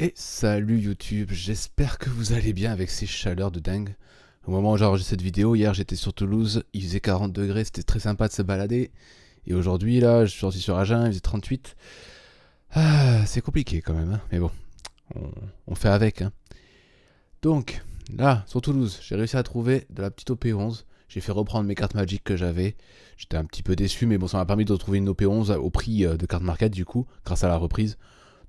Et salut YouTube, j'espère que vous allez bien avec ces chaleurs de dingue. Au moment où j'enregistre cette vidéo, hier j'étais sur Toulouse, il faisait 40 degrés, c'était très sympa de se balader. Et aujourd'hui là, je suis sorti sur Agen, il faisait 38. Ah, c'est compliqué quand même, hein. Mais bon, on fait avec. Hein. Donc, là, sur Toulouse, j'ai réussi à trouver de la petite OP11. J'ai fait reprendre mes cartes Magic que j'avais. J'étais un petit peu déçu, mais bon, ça m'a permis de retrouver une OP11 au prix de carte market du coup, grâce à la reprise.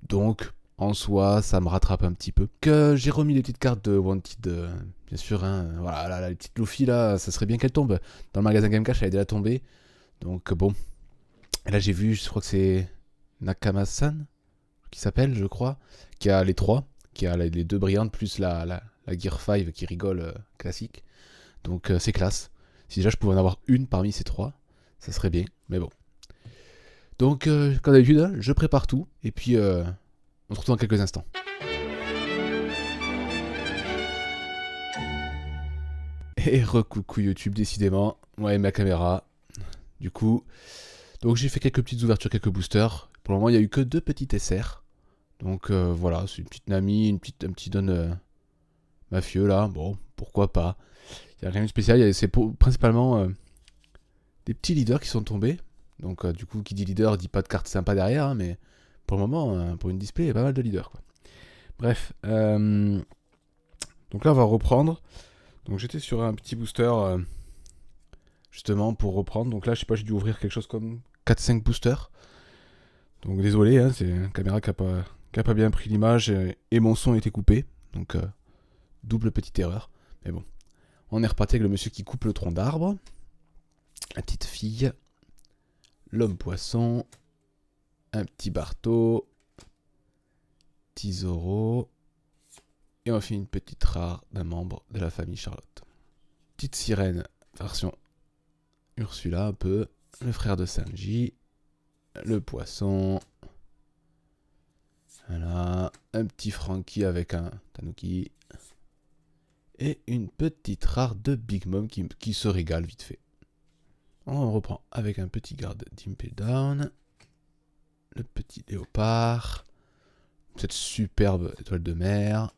Donc, en soi, ça me rattrape un petit peu. Que j'ai remis les petites cartes de Wanted, bien sûr. Hein, voilà, la petite Luffy là, ça serait bien qu'elle tombe. Dans le magasin Game Cash, elle est déjà tombée. Donc bon. Et là, j'ai vu, je crois que c'est Nakama-san qui s'appelle, je crois, qui a les trois, qui a les deux brillantes plus la Gear 5 qui rigole classique. Donc c'est classe. Si déjà je pouvais en avoir une parmi ces trois, ça serait bien. Mais bon. Donc, comme d'habitude, hein, je prépare tout. Et puis, on se retrouve dans quelques instants. Et recoucou YouTube, décidément. Ouais, ma caméra. Du coup, donc j'ai fait quelques petites ouvertures, quelques boosters. Pour le moment, il n'y a eu que deux petites SR. Donc voilà, c'est une petite Nami, un petit don mafieux là. Bon, pourquoi pas. Il n'y a rien de spécial. C'est principalement des petits leaders qui sont tombés. Donc du coup, qui dit leader dit pas de carte sympa derrière. Hein, mais pour le moment, pour une display, il y a pas mal de leaders. Quoi. Bref. Donc là, on va reprendre. Donc j'étais sur un petit booster justement pour reprendre. Donc là, je sais pas, j'ai dû ouvrir quelque chose comme 4-5 boosters. Donc désolé, hein, c'est une caméra qui a pas bien pris l'image et mon son était coupé. Donc double petite erreur. Mais bon, on est reparti avec le monsieur qui coupe le tronc d'arbre. La petite fille. L'homme poisson. Un petit Barto. Petit Zoro. Et on fait une petite rare d'un membre de la famille Charlotte. Petite sirène, version Ursula un peu. Le frère de Sanji. Le poisson. Voilà. Un petit Frankie avec un Tanuki. Et une petite rare de Big Mom qui se régale vite fait. On reprend avec un petit garde d'Impel Down. Le petit léopard. Cette superbe étoile de mer.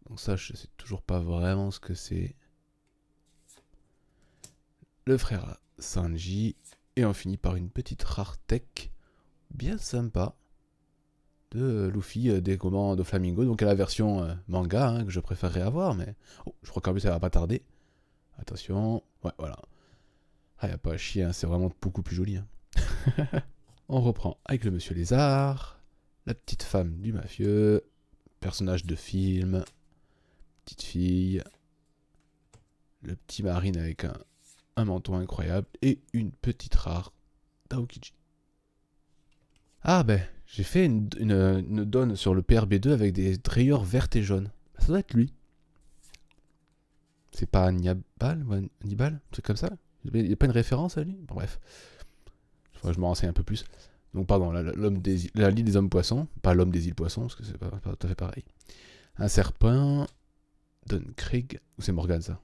Donc ça, je sais toujours pas vraiment ce que c'est. Le frère Sanji. Et on finit par une petite rare tech bien sympa de Luffy des commandes de Flamingo. Donc à la version manga hein, que je préférerais avoir. Mais oh, je crois qu'en plus ça va pas tarder. Attention. Ouais, voilà. Ah, y a pas à chier, hein, c'est vraiment beaucoup plus joli. Hein. On reprend avec le monsieur lézard. La petite femme du mafieux. Personnage de film. Petite fille. Le petit marine avec un menton incroyable. Et une petite rare d'Aokiji. Ah ben, j'ai fait une donne sur le PRB2 avec des rayures vertes et jaunes. Ça doit être lui. C'est pas Hannibal ou Hannibal, un truc comme ça. Il n'y a pas une référence à lui. Bon, bref. Faudrait que je me renseigne un peu plus. Donc pardon, la lie des hommes poissons, pas l'homme des îles poissons, parce que c'est pas tout à fait pareil. Un serpent, Don Krieg, ou c'est Morgan ça?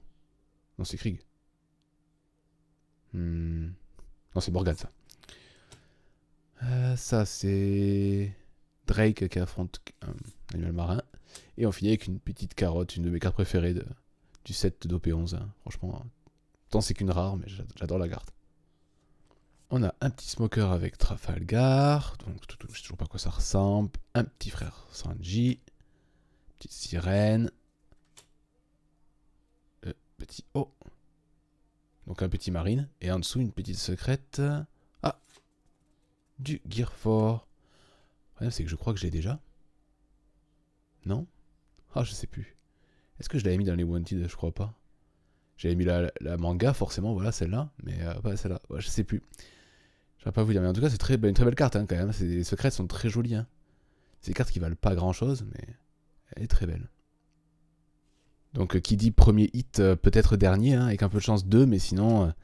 Non, c'est Krieg. Non, c'est Morgan ça. Ça c'est Drake qui affronte un animal marin. Et on finit avec une petite carotte, une de mes cartes préférées du set d'OP11. Hein. Franchement, tant c'est qu'une rare, mais j'adore la carte. On a un petit smoker avec Trafalgar, donc je sais toujours pas à quoi ça ressemble. Un petit frère Sanji, petite sirène, petit O, donc un petit marine, et en dessous une petite secrète. Ah, du Gear 4. Le problème c'est que je crois que je l'ai déjà. Non? Ah, je sais plus. Est-ce que je l'avais mis dans les Wanted? Je crois pas. J'avais mis la manga, forcément, voilà, celle-là, mais pas celle-là. Ouais, je sais plus. Je vais pas vous dire, mais en tout cas, c'est une très belle carte hein, quand même. Les secrètes sont très jolies. Hein. C'est des cartes qui valent pas grand-chose, mais elle est très belle. Donc qui dit premier hit, peut-être dernier, hein, avec un peu de chance 2, mais sinon,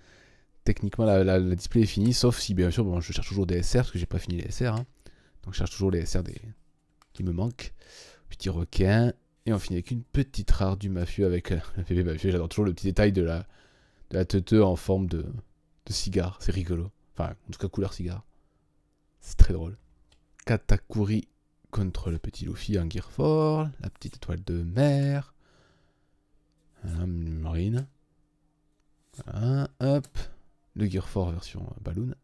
techniquement la display est finie, sauf si bien sûr, bon, je cherche toujours des SR, parce que j'ai pas fini les SR, hein. Donc je cherche toujours les SR qui me manquent. Petit requin, et on finit avec une petite rare du mafieux avec le bébé mafieux. J'adore toujours le petit détail de la teuteux en forme de cigare, c'est rigolo. Enfin, en tout cas couleur cigare. C'est très drôle. Katakuri contre le petit Luffy en Gear 4, la petite étoile de mer, une marine, voilà, hop, le Gear 4 version Balloon,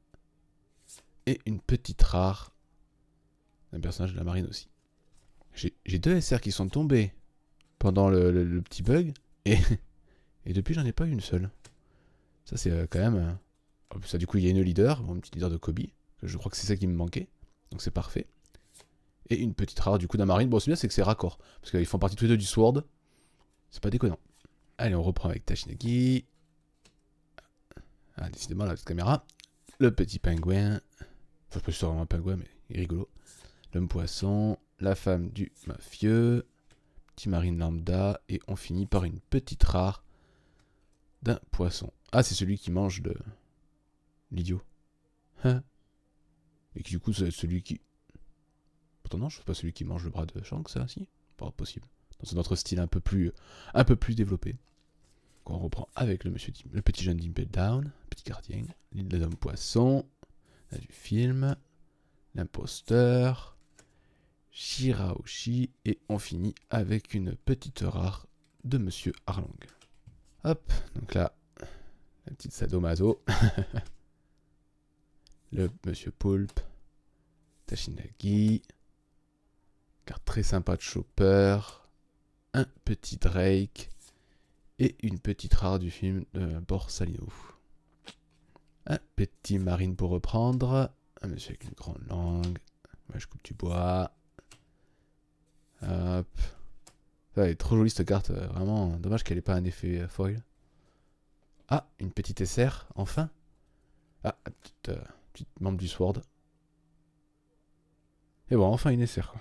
et une petite rare d'un personnage de la marine aussi. J'ai 2 SR qui sont tombés pendant le petit bug, et depuis j'en ai pas eu une seule. Ça c'est quand même... ça du coup il y a une leader, bon, une petite leader de Kobe, je crois que c'est ça qui me manquait, donc c'est parfait. Et une petite rare du coup d'un marine. Bon, c'est bien, c'est que c'est raccord. Parce qu'ils font partie tous les deux du Sword. C'est pas déconnant. Allez, on reprend avec Tashinagi. Ah, décidément, la petite caméra. Le petit pingouin. Enfin, je sais pas si c'est vraiment un pingouin, mais il est rigolo. L'homme poisson. La femme du mafieux. Petit marine lambda. Et on finit par une petite rare d'un poisson. Ah, c'est celui qui mange de l'idiot. Hein? Et qui du coup, c'est celui qui... Non, je sais pas celui qui mange le bras de Shanks, ça, si. Pas possible. Dans un autre style un peu plus développé. Donc on reprend avec le petit jeune Dimple Down, petit gardien, l'île de l'homme poisson, là du film, l'imposteur, Shirahoshi, et on finit avec une petite rare de Monsieur Arlong. Hop, donc là, la petite sadomaso, le Monsieur Poulpe, Tashinagi, carte très sympa de Chopper, un petit Drake et une petite rare du film de Borsalino. Un petit marine pour reprendre, un monsieur avec une grande langue, moi je coupe du bois. Hop. Ça, elle est trop jolie cette carte, vraiment dommage qu'elle ait pas un effet foil. Ah, une petite SR, enfin. Ah, petite membre du Sword. Et bon, enfin une SR quoi.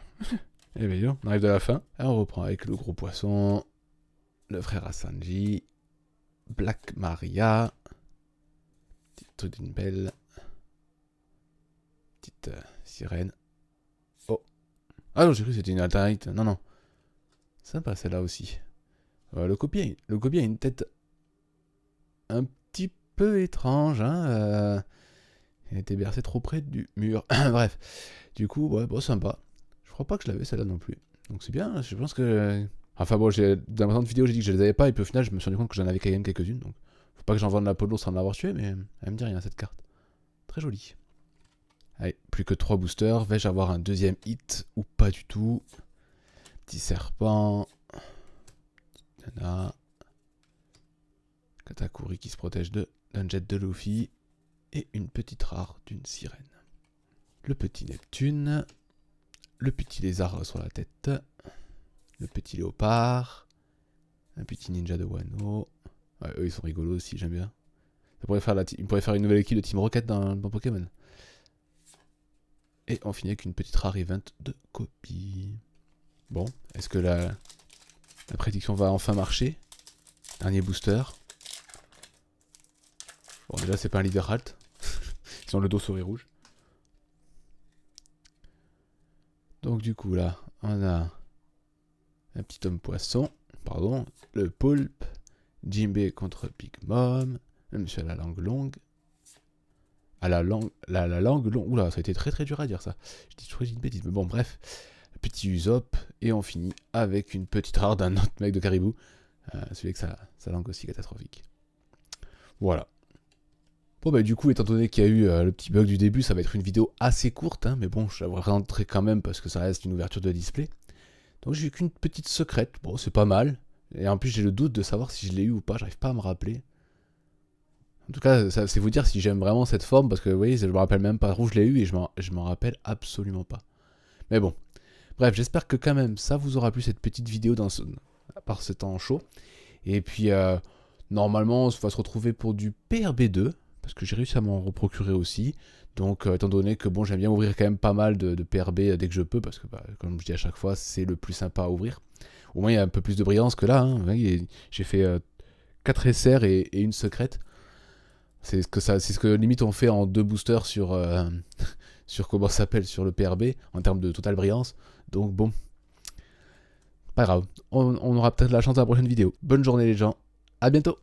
Et bien, on arrive de la fin. Et on reprend avec le gros poisson, le frère Asanji, Black Maria, petite truc d'une belle, petite sirène. Oh. Ah non, j'ai cru que c'était une alternate. Non, non. Sympa celle-là aussi. Le copier a une tête un petit peu étrange. Hein, il était bercé trop près du mur. Bref. Du coup, ouais, bon, sympa. Je crois pas que je l'avais celle-là non plus. Donc c'est bien, je pense que... Enfin bon, dans ma vidéo, j'ai dit que je les avais pas, et puis au final, je me suis rendu compte que j'en avais quand même quelques-unes. Donc faut pas que j'en vende la peau de l'ours sans l'avoir tué, mais elle me dit rien cette carte. Très jolie. Allez, plus que 3 boosters. Vais-je avoir un deuxième hit ou pas du tout? Petit serpent. Petite nana. Katakuri qui se protège d'un jet de Luffy. Et une petite rare d'une sirène. Le petit Neptune. Le petit lézard sur la tête. Le petit léopard. Un petit ninja de Wano. Ouais, eux ils sont rigolos aussi, j'aime bien. Ils pourraient faire une nouvelle équipe de Team Rocket dans Pokémon. Et on finit avec une petite rare event de copie. Bon, est-ce que la prédiction va enfin marcher? Dernier booster. Bon, déjà c'est pas un leader halt. Ils ont le dos souris rouge. Donc du coup là, on a un petit homme poisson, pardon, le poulpe, Jinbei contre Big Mom, le monsieur à la langue longue. À la langue longue. Oula, ça a été très très dur à dire ça. Je dis une bêtise, mais bon, bref. Petit Usopp, et on finit avec une petite rare d'un autre mec de Caribou. Celui avec sa langue aussi catastrophique. Voilà. Bon bah du coup, étant donné qu'il y a eu le petit bug du début, ça va être une vidéo assez courte, hein, mais bon, je la présenterai quand même parce que ça reste une ouverture de display. Donc j'ai qu'une petite secrète, bon c'est pas mal. Et en plus j'ai le doute de savoir si je l'ai eu ou pas, j'arrive pas à me rappeler. En tout cas, c'est vous dire si j'aime vraiment cette forme, parce que vous voyez, je me rappelle même pas où je l'ai eu et je m'en rappelle absolument pas. Mais bon, bref, j'espère que quand même ça vous aura plu cette petite vidéo par ce temps chaud. Et puis normalement on va se retrouver pour du PRB2, parce que j'ai réussi à m'en reprocurer aussi. Donc étant donné que bon, j'aime bien ouvrir quand même pas mal de PRB dès que je peux, parce que bah, comme je dis à chaque fois, c'est le plus sympa à ouvrir. Au moins il y a un peu plus de brillance que là, hein. J'ai fait 4 SR et une secrète. C'est ce que limite on fait en 2 boosters sur sur comment ça s'appelle, sur le PRB en termes de totale brillance. Donc bon, pas grave, on aura peut-être la chance à la prochaine vidéo. Bonne journée les gens, à bientôt.